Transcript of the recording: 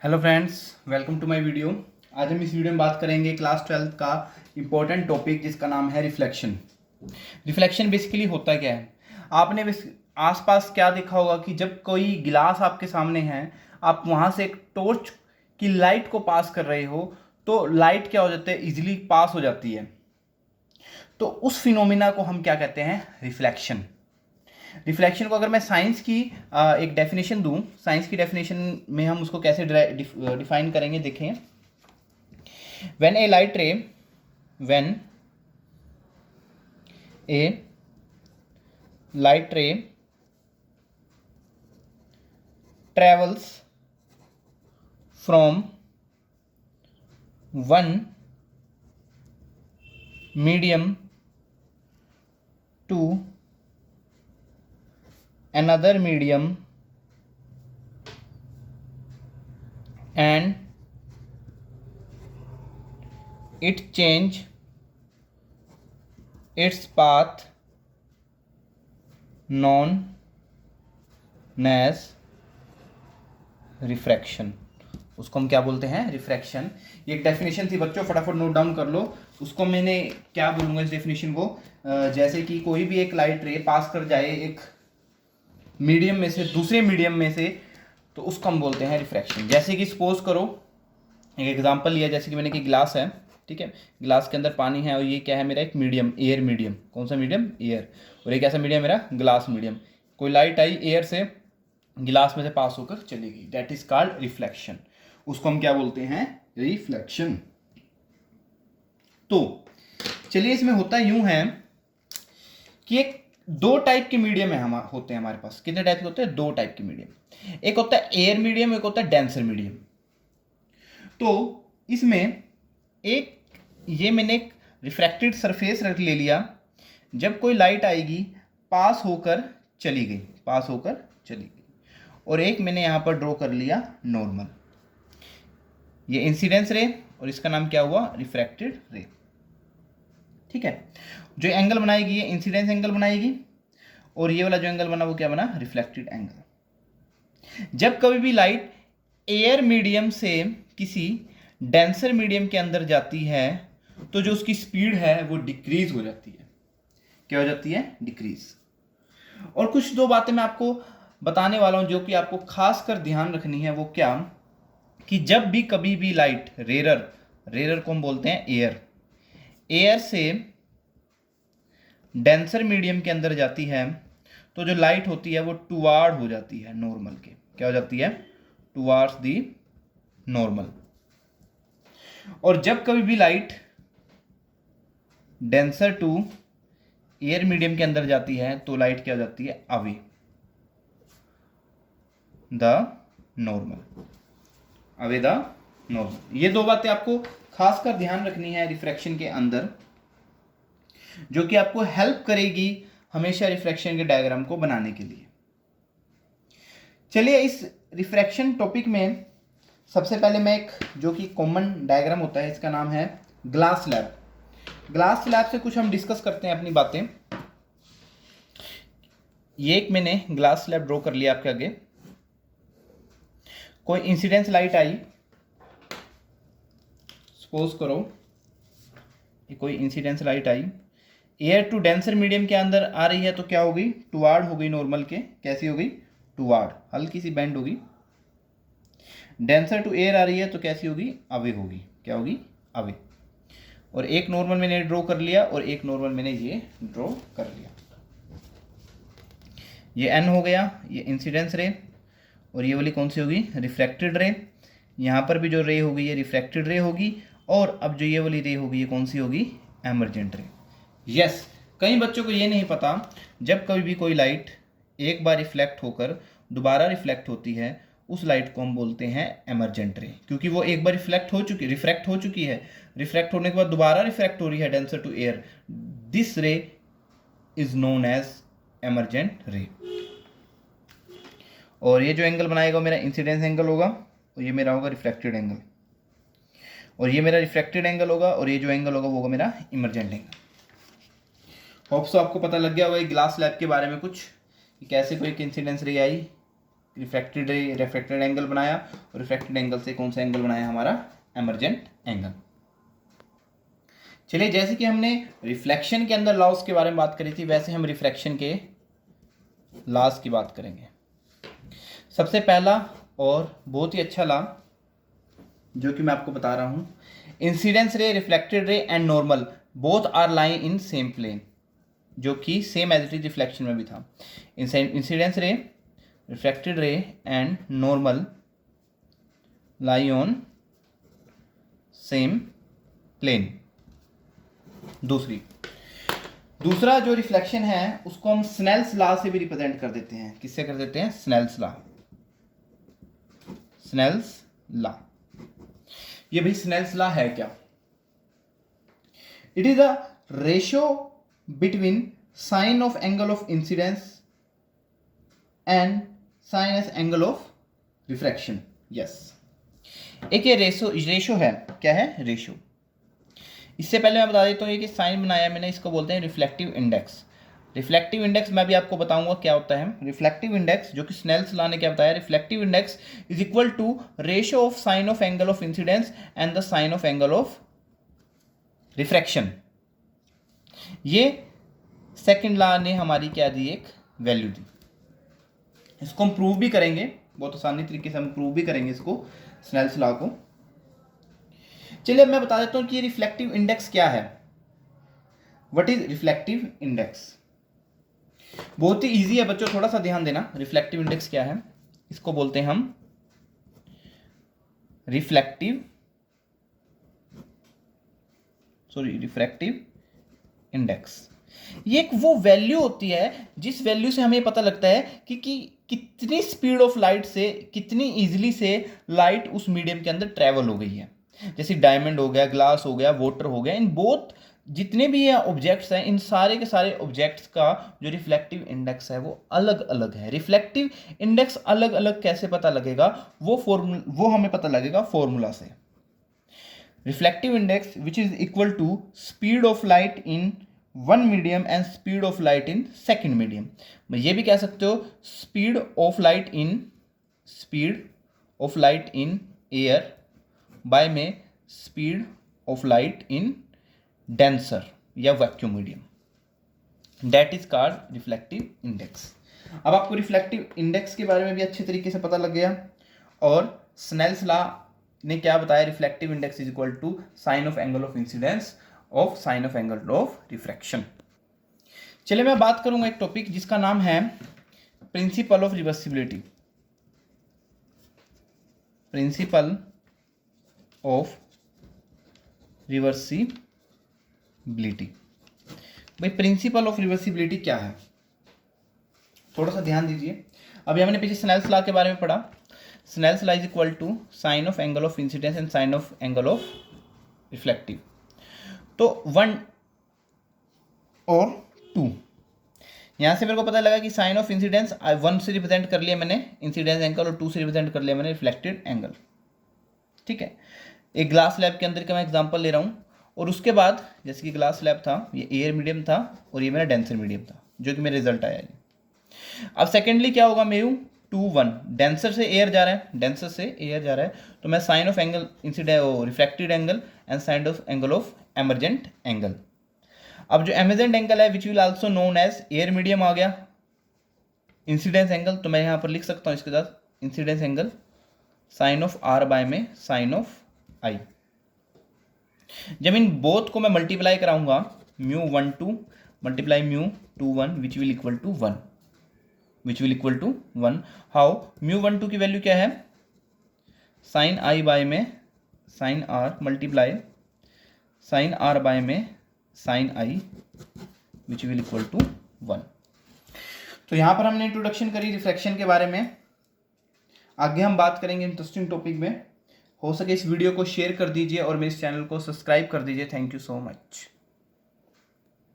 Hello friends, welcome to my video. आज हम इस वीडियो में बात करेंगे क्लास 12th का इम्पोर्टेंट टॉपिक जिसका नाम है रिफ्लेक्शन। रिफ्लेक्शन बेसिकली होता क्या है? आपने आसपास क्या देखा होगा कि जब कोई गिलास आपके सामने है, आप वहाँ से एक टॉर्च की लाइट को पास कर रहे हो तो लाइट क्या हो जाती है, इजीली पास हो जाती है। तो उस फिनोमिना को हम क्या कहते हैं? रिफ्लेक्शन। रिफ्लेक्शन को अगर मैं साइंस की एक डेफिनेशन दूं, साइंस की डेफिनेशन में हम उसको कैसे डिफाइन करेंगे, देखें। when a light ray when a light ray travels from one medium to another medium and it change its path known as refraction. उसको हम क्या बोलते हैं? रिफ्रैक्शन। ये एक डेफिनेशन थी बच्चों, फटाफट नोट डाउन कर लो। उसको मैंने क्या बोलूँगा इस डेफिनेशन को, जैसे कि कोई भी एक लाइट रे पास कर जाए एक मीडियम में से दूसरे मीडियम में से, तो उसको हम बोलते हैं रिफ्रैक्शन। जैसे कि सपोज करो, एक एग्जांपल लिया, जैसे कि मैंने कि गिलास है, ठीक है, गिलास के अंदर पानी है और ये क्या है मेरा? एक मीडियम, एयर मीडियम। कौन सा मीडियम? एयर। और एक ऐसा मीडियम मेरा ग्लास मीडियम। कोई लाइट आई एयर से गिलास में से पास होकर चलेगी, दैट इज कॉल्ड रिफ्लेक्शन। उसको हम क्या बोलते हैं? रिफ्लेक्शन। तो चलिए, इसमें होता यूं है कि एक दो टाइप के मीडियम है होते हैं हमारे पास। कितने टाइप के होते हैं? दो टाइप के मीडियम। एक होता है एयर मीडियम, एक होता है डेंसर मीडियम। तो इसमें एक ये मैंने एक रिफ्रैक्टेड सरफेस रख ले लिया। जब कोई लाइट आएगी पास होकर चली गई, पास होकर चली गई। और एक मैंने यहाँ पर ड्रॉ कर लिया नॉर्मल। ये इंसिडेंस रे और इसका नाम क्या हुआ? रिफ्रैक्टेड रे। ठीक है, जो एंगल बनाएगी ये इंसिडेंस एंगल बनाएगी, और ये वाला जो एंगल बना वो क्या बना? Reflected angle. जब कभी भी लाइट एयर मीडियम से किसी डेंसर मीडियम के अंदर जाती है तो जो उसकी स्पीड है वो डिक्रीज हो जाती है। क्या हो जाती है? डिक्रीज। और कुछ दो बातें मैं आपको बताने वाला हूं जो कि आपको खास कर ध्यान रखनी है। वो क्या कि जब भी कभी भी लाइट रेरर को हम बोलते हैं एयर से डेंसर मीडियम के अंदर जाती है तो जो लाइट होती है वो टुवार्ड हो जाती है नॉर्मल के। क्या हो जाती है? Towards the normal. और जब कभी भी light denser to air medium के अंदर जाती है तो लाइट क्या हो जाती है? Away the normal, away the normal. ये दो बातें आपको खासकर ध्यान रखनी है रिफ्रैक्शन के अंदर, जो कि आपको हेल्प करेगी हमेशा रिफ्रैक्शन के डायग्राम को बनाने के लिए। चलिए, इस रिफ्रैक्शन टॉपिक में सबसे पहले मैं एक जो कि कॉमन डायग्राम होता है, इसका नाम है ग्लास स्लैब। ग्लास स्लैब से कुछ हम डिस्कस करते हैं अपनी बातें। ये एक मैंने ग्लास स्लैब ड्रॉ कर लिया आपके आगे। कोई इंसिडेंस लाइट आई, सपोज करो ये कोई इंसिडेंस लाइट आई, एयर टू डेंसर मीडियम के अंदर आ रही है तो क्या होगी? टुवार्ड हो गई नॉर्मल के। कैसी हो गई? टुवार्ड, हल्की सी बेंड होगी। डेंसर टू एयर आ रही है तो कैसी होगी? अवे होगी। क्या होगी? अवे। और एक नॉर्मल मैंने ड्रॉ कर लिया और एक नॉर्मल मैंने ये ड्रॉ कर लिया। ये एन हो गया, ये इंसिडेंस रे, और ये वाली कौन सी होगी? रिफ्रैक्टेड रे। यहाँ पर भी जो रे होगी ये रिफ्रैक्टेड रे होगी, और अब जो ये वाली रे होगी ये कौन सी होगी? एमरजेंट रे। यस, कई बच्चों को ये नहीं पता, जब कभी भी कोई लाइट एक बार रिफ्लेक्ट होकर दोबारा रिफ्लेक्ट होती है उस लाइट को हम बोलते हैं एमरजेंट रे, क्योंकि वो एक बार रिफ्रेक्ट हो चुकी है। रिफ्रेक्ट होने के बाद दोबारा रिफ्रेक्ट हो रही है डेंसर टू एयर। दिस रे इज नोन एज एमरजेंट रे। और ये जो एंगल बनाएगा मेरा इंसिडेंस एंगल होगा, और ये मेरा होगा रिफ्लेक्टेड एंगल, और ये मेरा रिफ्लेक्टेड एंगल होगा, और ये जो एंगल होगा वो होगा मेरा इमरजेंट एंगल। होप सो आपको पता लग गया होगा ग्लास स्लैब के बारे में कुछ, कि कैसे कोई इंसिडेंस रे आई रिफ्रैक्टेड रे, रिफ्रैक्टेड एंगल बनाया, और रिफ्रैक्टेड एंगल से कौन सा एंगल बनाया हमारा, एमर्जेंट एंगल। चलिए, जैसे कि हमने रिफ्लेक्शन के अंदर लॉस के बारे में बात करी थी, वैसे हम रिफ्रैक्शन के लॉस की बात करेंगे। सबसे पहला और बहुत ही अच्छा लॉ जो कि मैं आपको बता रहा हूं, incidence ray, reflected ray and normal both are lying in same plane, जो कि same as it is reflection में भी था। Incidence ray, reflected ray and normal lie on same plane. दूसरा जो रिफ्लेक्शन है उसको हम स्नेल्स लॉ से भी रिप्रेजेंट कर देते हैं। किससे कर देते हैं? Snell's law. स्नेल्स लॉ, ये भाई स्नेल्स लॉ है क्या? It is a ratio between sine of angle of incidence and sine S angle of refraction. Yes, एक ये रेशो है। क्या है? रेशो। इससे पहले मैं बता देता हूँ, ये कि साइन बनाया मैंने, इसको बोलते हैं रिफ्लेक्टिव इंडेक्स। रिफ्लेक्टिव इंडेक्स मैं भी आपको बताऊंगा क्या होता है। रिफ्लेक्टिव इंडेक्स, जो कि स्नेल्स लॉ ने क्या बताया, reflective index is equal to ratio of sine of angle of incidence and the sine of angle of refraction. ये सेकंड लॉ ने हमारी क्या दी, एक वैल्यू दी। इसको हम प्रूव भी करेंगे, बहुत आसानी तरीके से हम प्रूव भी करेंगे इसको, स्नेल्स लॉ को। चलिए, अब मैं बता देता हूं कि रिफ्लेक्टिव इंडेक्स क्या है। What is reflective index? बहुत ही इजी है बच्चों, थोड़ा सा ध्यान देना। रिफ्लेक्टिव इंडेक्स क्या है? इसको बोलते हैं हम रिफ्रैक्टिव इंडेक्स। ये एक वो वैल्यू होती है जिस वैल्यू से हमें पता लगता है कि कितनी स्पीड ऑफ लाइट से, कितनी इजीली से लाइट उस मीडियम के अंदर ट्रेवल हो गई है। जैसे डायमंड हो गया, ग्लास हो गया, वाटर हो गया, इन बोथ जितने भी ये ऑब्जेक्ट्स हैं, इन सारे के सारे ऑब्जेक्ट्स का जो रिफ्लेक्टिव इंडेक्स है वो अलग अलग है। रिफ्लेक्टिव इंडेक्स अलग अलग कैसे पता लगेगा? वो हमें पता लगेगा फॉर्मूला से। Reflective index which is equal to speed of light in one medium and speed of light in second medium. ये भी कह सकते हो speed of light in air by में speed of light in denser या vacuum medium. That is called reflective index. अब आपको reflective index के बारे में भी अच्छे तरीके से पता लग गया, और स्नेल्स लॉ ने क्या बताया, reflective index is equal to sine of angle of incidence of sine of angle of refraction. चलिए, मैं बात करूंगा एक टॉपिक जिसका नाम है principle of reversibility. Principle of reversibility. भाई, प्रिंसिपल ऑफ रिवर्सिबिलिटी क्या है? थोड़ा सा ध्यान दीजिए। अभी हमने पीछे स्नेल्स लॉ के बारे में पढ़ा। Snell's law is equal to sine of angle of incidence and sine of angle of reflective. तो 1 और 2, यहां से मेरे को पता लगा कि साइन ऑफ इंसिडेंस 1 से रिप्रेजेंट कर लिया मैंने इंसिडेंस एंगल, और 2 से रिप्रेजेंट कर लिया मैंने रिफ्लेक्टेड एंगल। ठीक है, एक ग्लास लैब के अंदर का मैं एग्जांपल ले रहा हूं, और उसके बाद जैसे कि ग्लास लैब था, ये एयर मीडियम था और ये मेरा डेंसर मीडियम था, जो कि मेरा रिजल्ट आया है। अब सेकेंडली क्या होगा, मेरू 2 1, डेंसर से एयर जा रहा है, तो मैं sine of angle incident refracted angle and sine of angle of emergent angle. अब जो एमर्जेंट एंगल है which will also known as air medium आ गया, इंसिडेंस एंगल, तो मैं यहां पर लिख सकता हूं इसके साथ incidence angle sine of R by में साइन ऑफ आई। जब इन बोथ को मैं मल्टीप्लाई कराऊंगा, mu 1 2 multiply mu 2 1 which will equal to 1, how mu 1 2 की वैल्यू क्या है, साइन आई बाय में sine R multiply sine R by में sine I which will equal to 1। तो यहां पर हमने इंट्रोडक्शन करी रिफ्रैक्शन के बारे में। आगे हम बात करेंगे इंटरेस्टिंग टॉपिक में। हो सके इस वीडियो को शेयर कर दीजिए और मेरे चैनल को सब्सक्राइब कर दीजिए। Thank you so much.